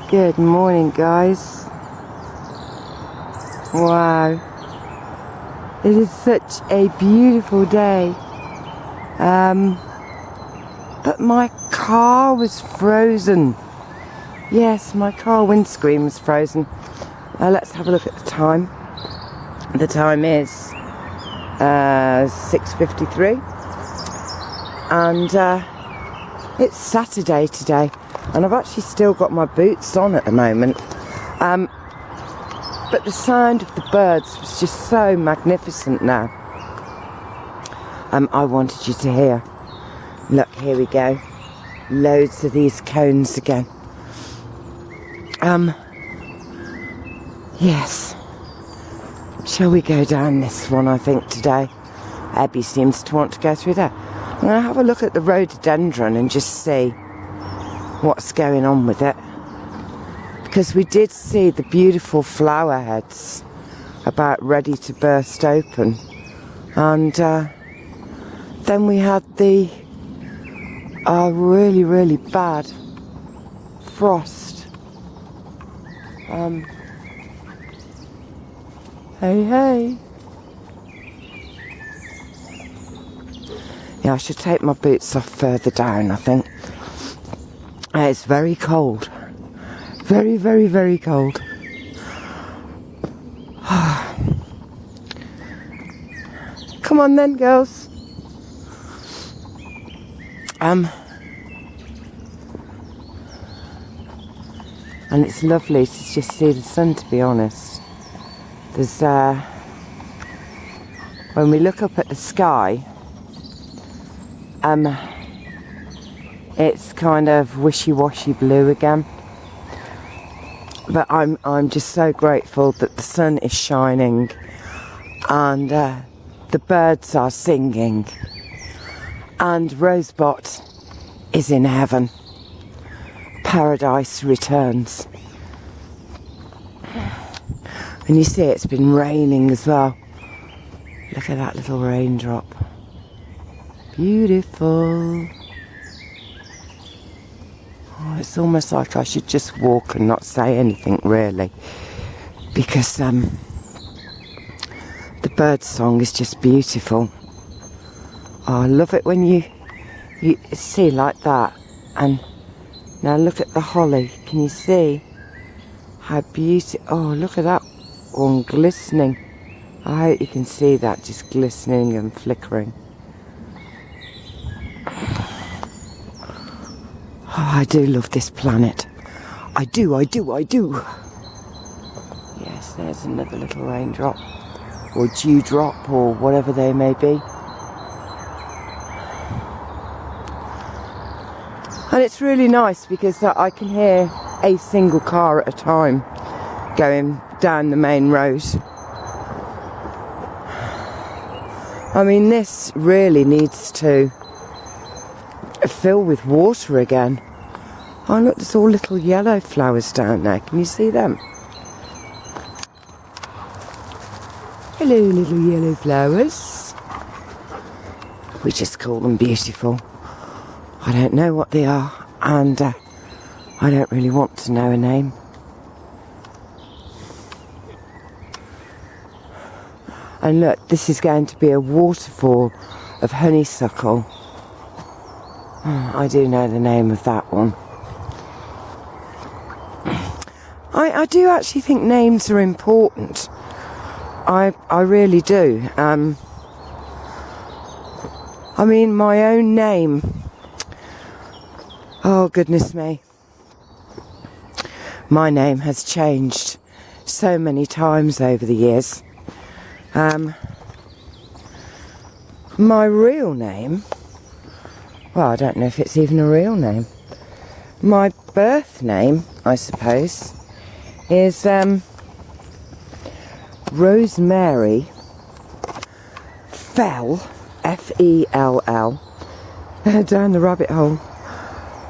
Good morning, guys. Wow, it is such a beautiful day. But my car was frozen. Yes, my car windscreen was frozen. Let's have a look at the time. The time is 6:53, and it's Saturday today, and I've actually still got my boots on at the moment. But the sound of the birds was just so magnificent now. I wanted you to hear. Look, here we go. Loads of these cones again. Yes. Shall we go down this one, I think, today? Abby seems to want to go through there. I'm going to have a look at the rhododendron and just see what's going on with it. Because we did see the beautiful flower heads about ready to burst open. And then we had the really, really bad frost. Hey. Yeah, I should take my boots off further down, I think. It's very cold. Very, very, very cold. Come on then, girls. And it's lovely to just see the sun, to be honest. There's when we look up at the sky, it's kind of wishy-washy blue again. But I'm just so grateful that the sun is shining and the birds are singing and Rosebot is in heaven. Paradise returns. And you see it's been raining as well. Look at that little raindrop. Beautiful. Oh, it's almost like I should just walk and not say anything really, because the bird song is just beautiful. Oh, I love it when you see like that. And now look at the holly. Can you see how beautiful? Oh, look at that one glistening. I hope you can see that, just glistening and flickering. Oh, I do love this planet. I do. Yes, there's another little raindrop, or dewdrop, or whatever they may be. And it's really nice because I can hear a single car at a time going down the main road. I mean, this really needs to fill with water again. Oh look, there's all little yellow flowers down there. Can you see them? Hello, little yellow flowers. We just call them beautiful. I don't know what they are, and I don't really want to know a name. And look, this is going to be a waterfall of honeysuckle. I do know the name of that one. I do actually think names are important. I really do. I mean, my own name. Oh, goodness me. My name has changed so many times over the years. My real name, well, I don't know if it's even a real name. My birth name, I suppose, is Rosemary Fell, F-E-L-L, down the rabbit hole.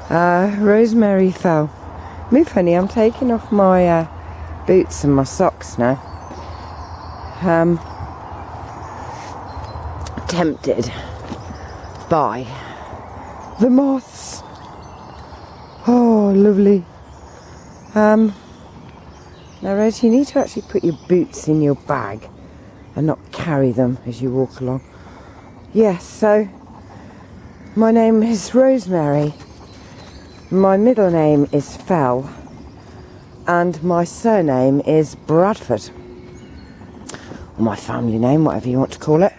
Rosemary Fell. Move, honey, I'm taking off my boots and my socks now. Tempted by the moths. Oh, lovely. Now Rose, you need to actually put your boots in your bag and not carry them as you walk along. Yes, so my name is Rosemary. My middle name is Fell, and my surname is Barefoot, or my family name, whatever you want to call it.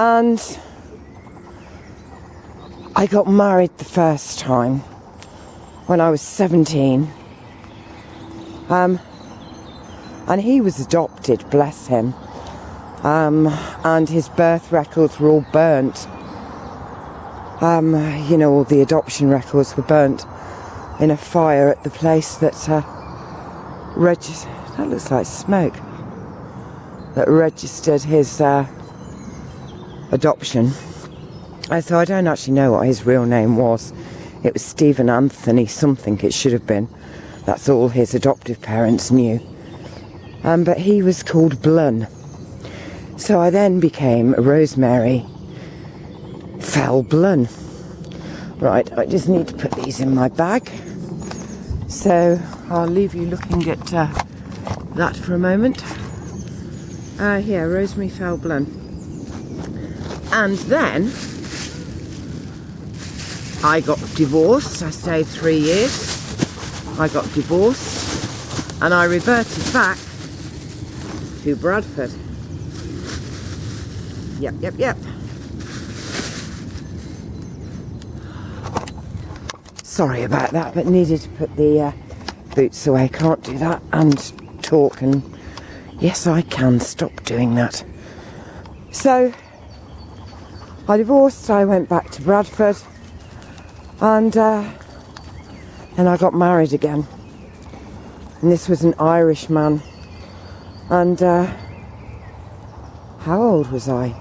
And I got married the first time when I was 17. And he was adopted, bless him. And his birth records were all burnt. You know, all the adoption records were burnt in a fire at the place that that looks like smoke, that registered his adoption. So I don't actually know what his real name was. It was Stephen Anthony something, it should have been. That's all his adoptive parents knew. But he was called Blun. So I then became Rosemary Fell Blun. Right, I just need to put these in my bag. So I'll leave you looking at that for a moment. Here, Rosemary Fell Blun. And then I got divorced. I stayed 3 years. I got divorced and I reverted back to Bradford. Yep. Sorry about that, but needed to put the boots away. Can't do that and talk, and yes, I can stop doing that. So I divorced, I went back to Bradford, and then I got married again. And this was an Irish man. And how old was I?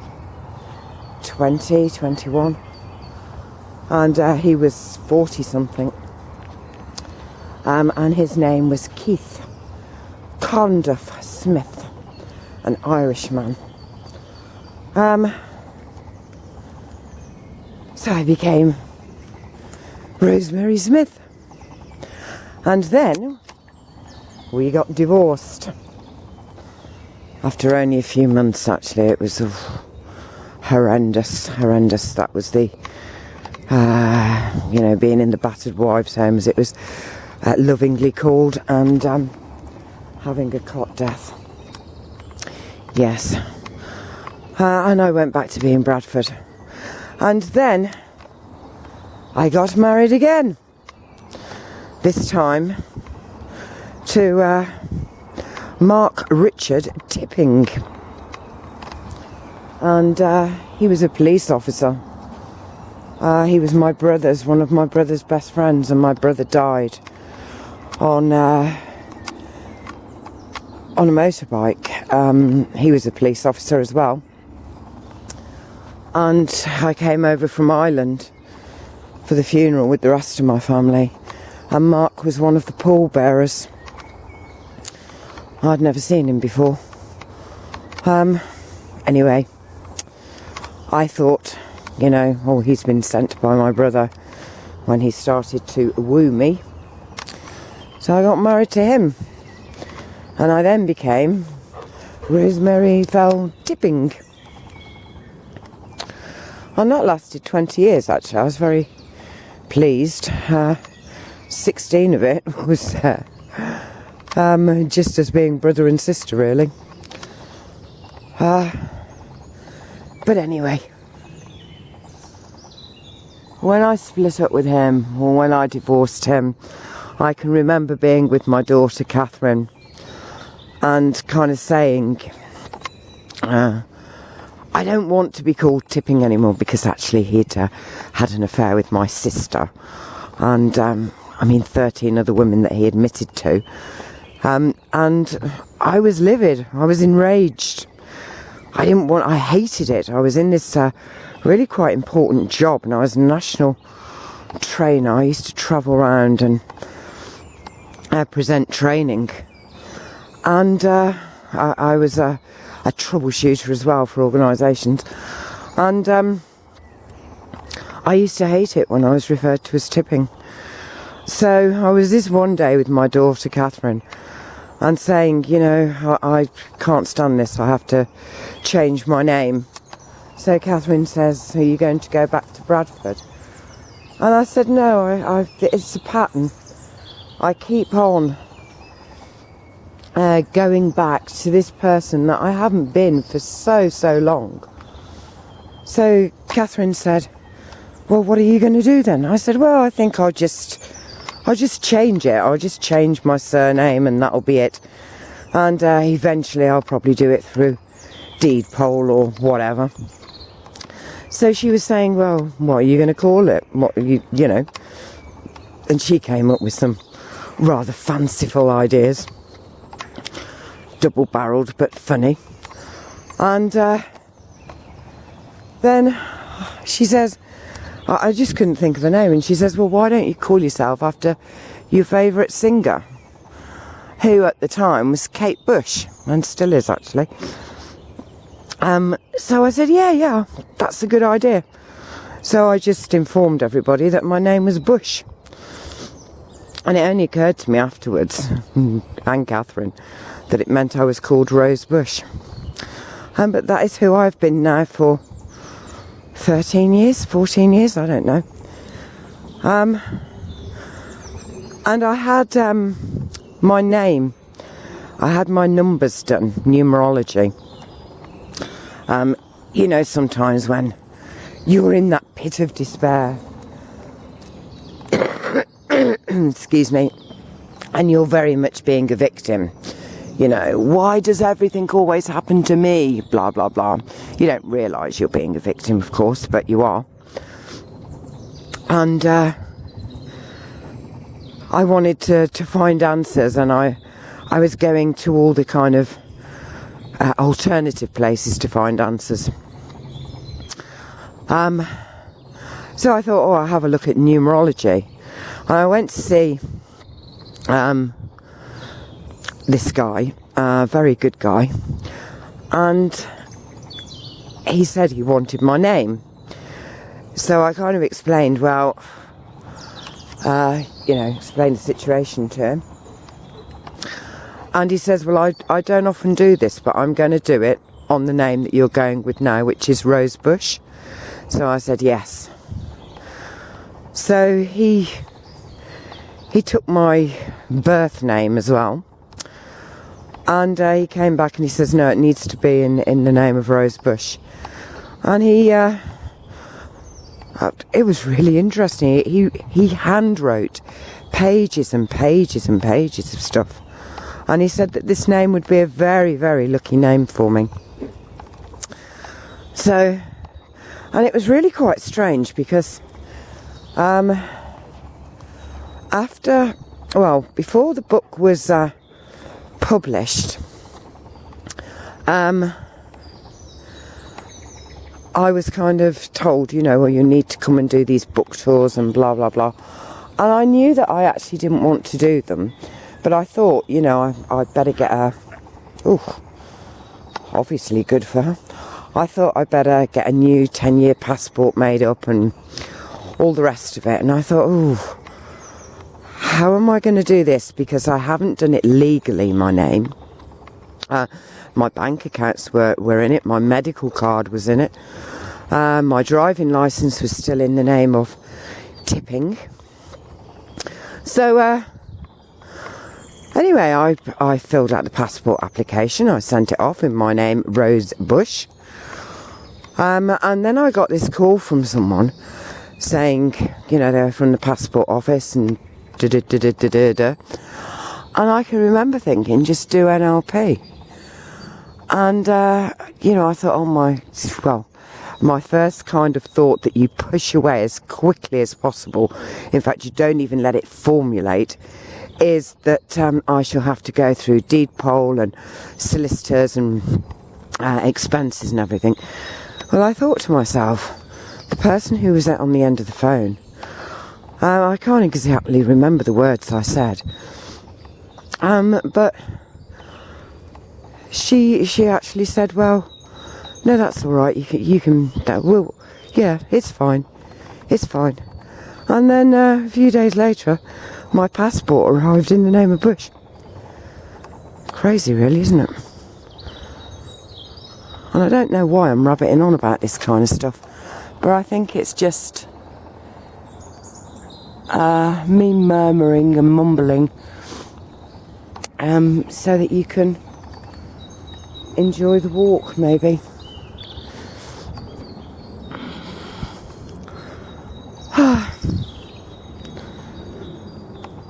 20, 21. And he was 40 something. And his name was Keith Conduff Smith, an Irishman. So I became Rosemary Smith. And then we got divorced. After only a few months, actually. It was horrendous. That was the, being in the battered wives' home, as it was lovingly called, and having a cot death. Yes. And I went back to being Bradford. And then I got married again. This time to Mark Richard Tipping. And he was a police officer. He was one of my brother's best friends, and my brother died on a motorbike. He was a police officer as well. And I came over from Ireland for the funeral with the rest of my family. And Mark was one of the pallbearers. I'd never seen him before. Anyway, I thought, he's been sent by my brother when he started to woo me. So I got married to him. And I then became Rosemary Fell Tipping. And that lasted 20 years, actually. I was very pleased. 16 of it was just as being brother and sister, really. But anyway, when I split up with him, or when I divorced him, I can remember being with my daughter Catherine and kind of saying, I don't want to be called Tipping anymore, because actually he'd had an affair with my sister, and 13 other women that he admitted to, and I was livid. I was enraged. I hated it. I was in this really quite important job, and I was a national trainer. I used to travel around and present training, and I was a troubleshooter as well for organisations, and I used to hate it when I was referred to as Tipping. So I was this one day with my daughter Catherine and saying, you know, I can't stand this, I have to change my name. So Catherine says, are you going to go back to Bradford? And I said, no, it's a pattern. I keep on going back to this person that I haven't been for so long. So Catherine said, well, what are you going to do then? I said, well, I think I'll just change it. I'll just change my surname and that'll be it. And eventually I'll probably do it through deed poll or whatever. So she was saying, well, what are you going to call it? What you know? And she came up with some rather fanciful ideas. Double-barreled but funny. And then she says, I just couldn't think of a name. And she says, well, why don't you call yourself after your favourite singer? Who at the time was Kate Bush, and still is actually. So I said, yeah, that's a good idea. So I just informed everybody that my name was Bush. And it only occurred to me afterwards, and Catherine, that it meant I was called Rose Bush. But that is who I've been now for 13 years, 14 years, I don't know. And I had my name, I had my numbers done, numerology. You know, sometimes when you're in that pit of despair, excuse me, and you're very much being a victim, you know, why does everything always happen to me, blah, blah, blah. You don't realise you're being a victim, of course, but you are. And I wanted to find answers, and I was going to all the kind of alternative places to find answers. So I thought, I'll have a look at numerology. And I went to see this guy, a very good guy, and he said he wanted my name. So I kind of explained, well, you know, explained the situation to him. And he says, well, I don't often do this, but I'm going to do it on the name that you're going with now, which is Rose Bush. So I said, yes. So he took my birth name as well. And he came back and he says, no, it needs to be in the name of Rose Bush. And he, it was really interesting. He hand wrote pages and pages and pages of stuff. And he said that this name would be a very, very lucky name for me. So, and it was really quite strange because before the book was published, I was kind of told, you know, well, you need to come and do these book tours and blah, blah, blah. And I knew that I actually didn't want to do them. But I thought, you know, I'd better get obviously good for her. I thought I'd better get a new 10-year passport made up and all the rest of it. And I thought, how am I going to do this? Because I haven't done it legally, my name. My bank accounts were in it. My medical card was in it. My driving licence was still in the name of Tipping. So, anyway, I filled out the passport application. I sent it off in my name, Rose Bush. And then I got this call from someone saying, you know, they're from the passport office and da-da-da-da-da-da. And I can remember thinking, just do NLP. And, you know, I thought, my first kind of thought that you push away as quickly as possible, in fact, you don't even let it formulate, is that I shall have to go through deed poll and solicitors and expenses and everything. Well, I thought to myself, the person who was on the end of the phone, I can't exactly remember the words I said, but she actually said, well, no, that's all right, you can yeah, it's fine. And then a few days later, my passport arrived in the name of Bush. Crazy really, isn't it? And I don't know why I'm rabbiting on about this kind of stuff, but I think it's just me murmuring and mumbling so that you can enjoy the walk, maybe.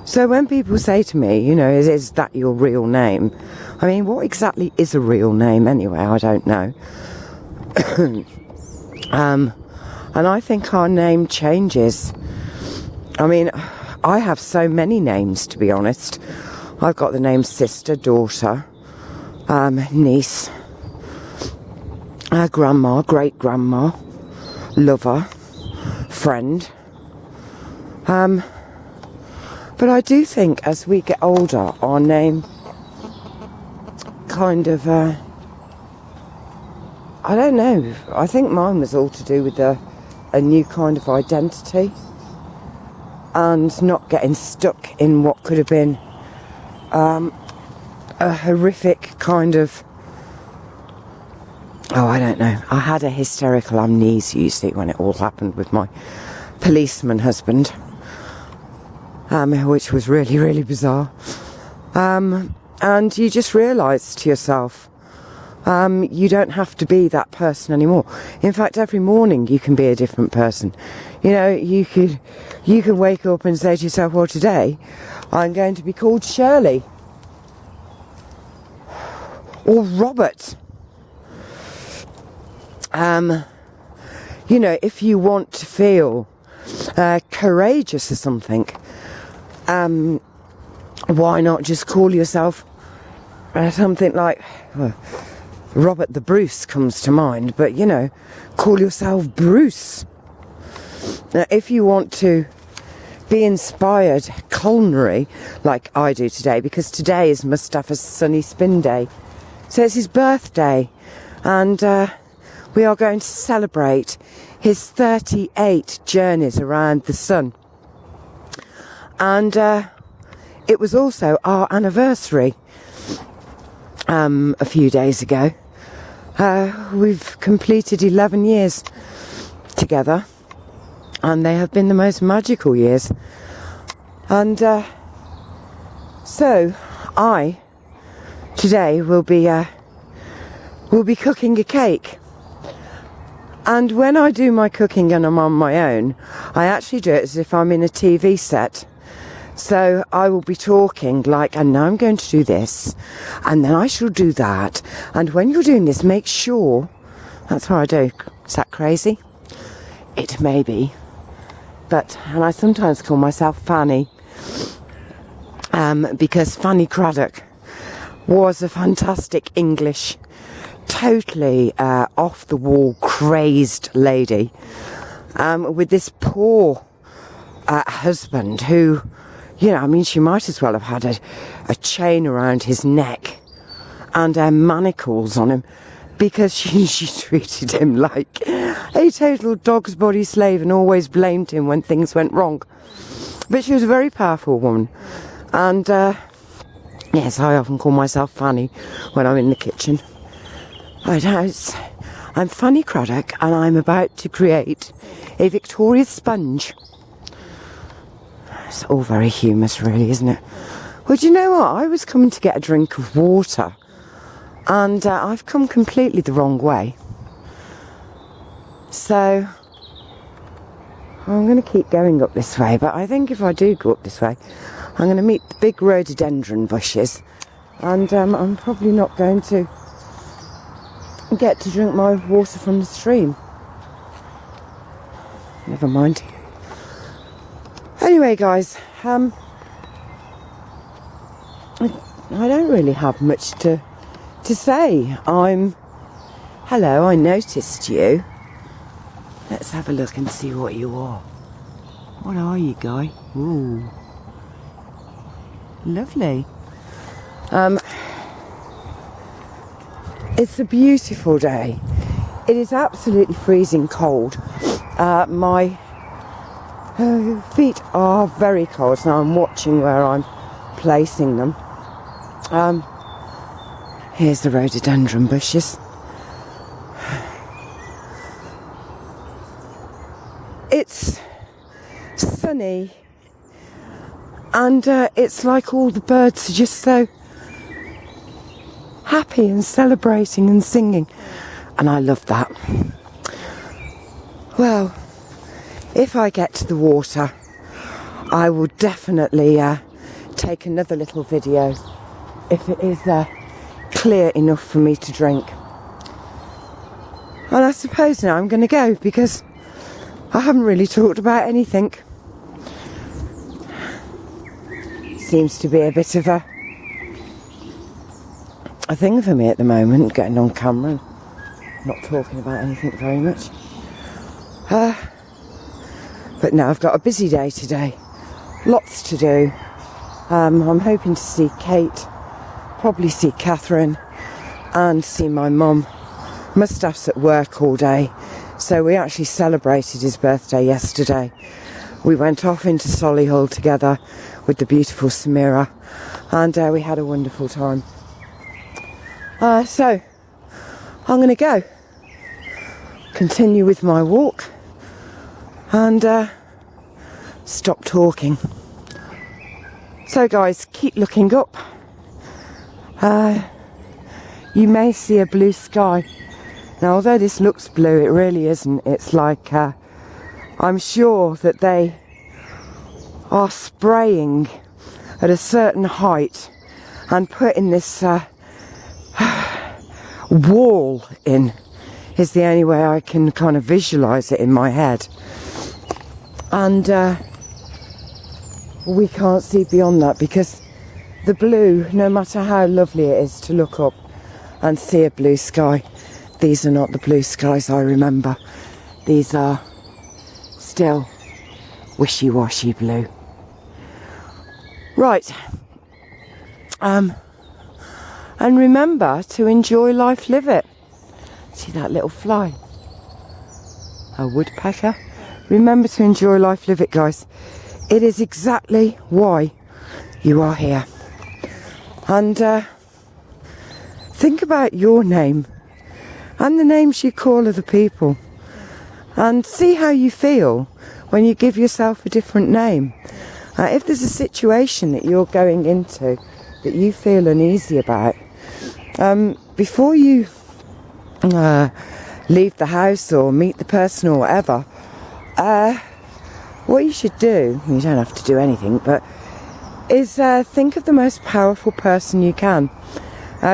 So when people say to me, you know, is that your real name? I mean, what exactly is a real name anyway? I don't know. And I think our name changes. I mean, I have so many names, to be honest. I've got the name sister, daughter, niece, grandma, great-grandma, lover, friend. But I do think as we get older, our name kind of, I don't know, I think mine was all to do with a new kind of identity and not getting stuck in what could have been a horrific kind of, I don't know. I had a hysterical amnesia, you see, when it all happened with my policeman husband. Which was really, really bizarre. And you just realise to yourself, you don't have to be that person anymore. In fact, every morning you can be a different person. You know, you can wake up and say to yourself, well, today I'm going to be called Shirley. Or Robert. You know, if you want to feel courageous or something, why not just call yourself something like, Robert the Bruce comes to mind, but you know, call yourself Bruce. Now, if you want to be inspired culinary, like I do today, because today is Mustafa's Sunny Spin Day, so it's his birthday, and we are going to celebrate his 38 journeys around the sun. And it was also our anniversary a few days ago. We've completed 11 years together, and they have been the most magical years. And so I today will be cooking a cake. And when I do my cooking and I'm on my own, I actually do it as if I'm in a TV set. So I will be talking like, and now I'm going to do this, and then I shall do that. And when you're doing this, make sure. That's what I do. Is that crazy? It may be. But, and I sometimes call myself Fanny, because Fanny Craddock was a fantastic English, totally off-the-wall, crazed lady, with this poor husband who, you know, I mean, she might as well have had a chain around his neck and manacles on him, because she treated him like a total dog's body slave and always blamed him when things went wrong. But she was a very powerful woman. And, yes, I often call myself Fanny when I'm in the kitchen. I'm Fanny Craddock, and I'm about to create a Victoria sponge. It's all very humorous, really, isn't it? Well, do you know what? I was coming to get a drink of water, and I've come completely the wrong way. So I'm going to keep going up this way, but I think if I do go up this way, I'm going to meet the big rhododendron bushes, and I'm probably not going to get to drink my water from the stream. Never mind. Anyway, guys, I don't really have much to say. Hello, I noticed you. Let's have a look and see what you are. What are you, guy? Ooh. Lovely. It's a beautiful day. It is absolutely freezing cold. My feet are very cold. Now I'm watching where I'm placing them. Here's the rhododendron bushes. It's sunny, and it's like all the birds are just so happy and celebrating and singing, and I love that. Well, if I get to the water, I will definitely take another little video if it is clear enough for me to drink. And I suppose now I'm going to go, because I haven't really talked about anything. Seems to be a bit of a thing for me at the moment, getting on camera and not talking about anything very much. But now I've got a busy day today, lots to do. I'm hoping to see Kate, probably see Catherine, and see my mum. Mustaph's at work all day, so we actually celebrated his birthday yesterday. We went off into Solihull together with the beautiful Samira, and we had a wonderful time. So I'm going to go, continue with my walk, and stop talking. So guys, keep looking up. You may see a blue sky. Now, although this looks blue, it really isn't. It's like I'm sure that they are spraying at a certain height and putting this wall in, is the only way I can kind of visualise it in my head. And we can't see beyond that, because the blue, no matter how lovely it is to look up and see a blue sky, these are not the blue skies I remember. These are still wishy-washy blue. Right. And remember to enjoy life, live it. See that little fly? A woodpecker? Remember to enjoy life, live it, guys. It is exactly why you are here. And think about your name and the names you call other people, and see how you feel when you give yourself a different name. If there's a situation that you're going into that you feel uneasy about, before you leave the house or meet the person or whatever, what you should do, you don't have to do anything, but is think of the most powerful person you can,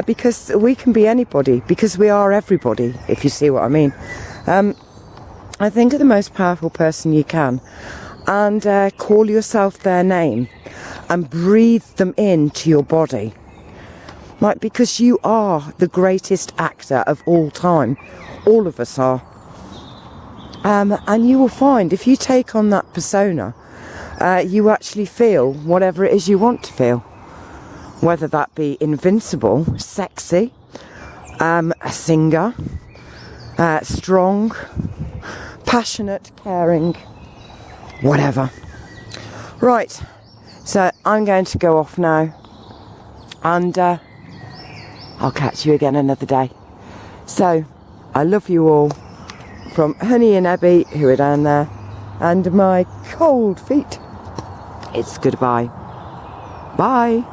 because we can be anybody, because we are everybody, if you see what I mean. I think of the most powerful person you can, and call yourself their name and breathe them into your body, like, because you are the greatest actor of all time. All of us are. And you will find, if you take on that persona, you actually feel whatever it is you want to feel. Whether that be invincible, sexy, a singer, strong, passionate, caring, whatever. Right, so I'm going to go off now, and I'll catch you again another day. So, I love you all, from Honey and Abby, who are down there, and my cold feet. It's goodbye. Bye.